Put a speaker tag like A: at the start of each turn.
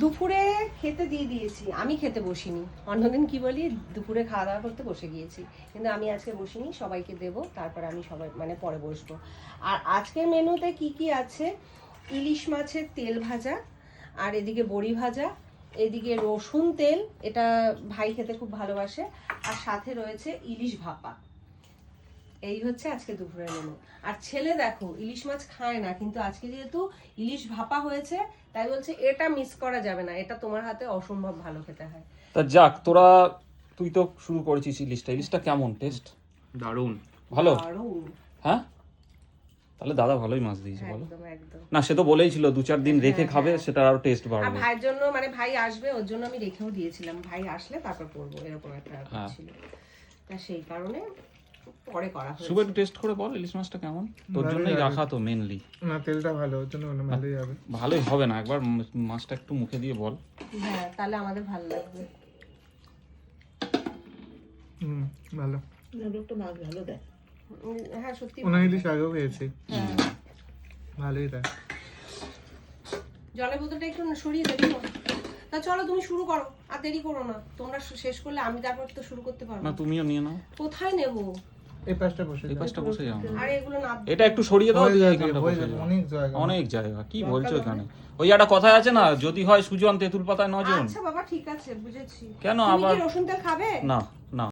A: দুপুরে খেতে দিয়ে দিয়েছি, আমি খেতে বসিনি। অন্যদিন কি বলি, দুপুরে খাওয়া দাওয়া করতে বসে গিয়েছি, কিন্তু আমি আজকে বসিনি, সবাইকে দেবো, তারপর আমি সবাই মানে পরে বসবো। আর আজকের মেনুতে কি কি আছে, ইলিশ মাছের তেল ভাজা, আর এদিকে বড়ি ভাজা, এদিকে রসুন তেল, এটা ভাই খেতে খুব ভালোবাসে, আর সাথে রয়েছে ইলিশ ভাপা। এই হচ্ছে আজকে দুপুরের মেনু। আর ছেলে দেখো ইলিশ মাছ খায় না, কিন্তু আজকে যেহেতু ইলিশ ভাপা হয়েছে তাই বলছে এটা মিস করা যাবে না, এটা তোমার হাতে অসম্ভব ভালো খেতে হয়।
B: তা যাক, তুই তো শুরু করেছিস ইলিশটা কেমন টেস্ট?
C: দারুণ।
B: ভালো?
A: দারুণ।
B: হ্যাঁ, তাহলে দাদা ভালোই মাছ দিয়েছে বলো।
A: একদম একদম।
B: না, সে তো বলেইছিল 2-4 দিন রেখে খাবে, সেটা আরো টেস্ট
A: আর
B: বাড়বে।
A: ভাইয়ের জন্য মানে ভাই আসবে ওর জন্য আমি রেখেও দিয়েছিলাম, ভাই আসলে তারপর করবো, এরকম একটা ব্যাপার ছিল। তা সেই কারণে পরে করা হয়েছে।
B: শুভ একটু টেস্ট করে বল ইলিশ মাছটা কেমন, তোর জন্যই রাখা তো মেনলি।
D: না, তেলটা ভালো, ওর জন্য ভালোই হবে।
B: ভালোই হবে না, একবার মাছটা একটু মুখে দিয়ে বল।
A: হ্যাঁ, তাহলে আমাদের ভালো লাগবে।
D: ভালো।
E: একটু মাছ ভালো দেয়।
A: হ্যাঁ সত্যি
D: ওনা ইলিশ আগেও খেয়েছি,
A: হ্যাঁ।
D: ভালোই দেয়।
A: জলের বোতলটা একটু সরিয়ে দেবি না? তা চলো তুমি শুরু করো, আর দেরি করো না, তোমরা শেষ করলে আমি তারপর তো শুরু করতে পারবো
B: না,
A: না।
B: তুমিও নিয়ে নাও,
A: কোথায় নেব?
D: এই পাশটা বসে
B: এই পাশটা বসে যাও না।
A: আর এগুলো না
B: এটা একটু সরিয়ে দাও,
D: হয়ে
B: দিয়ে
D: যাবে,
B: এইখানটা
D: হয়ে
B: বসে
D: যাবে,
B: যাও।
D: অনেক জায়গা।
B: অনেক জায়গা, কি বলছো এখানে? ওই একটা কথায় আছে না, যদি হয় সুজন তেঁতুল পাতায় নজন।
A: আচ্ছা বাবা ঠিক আছে বুঝেছি।
B: কেন
A: তুমি
B: আবার?
A: কি রসুন তেল খাবে?
B: না না,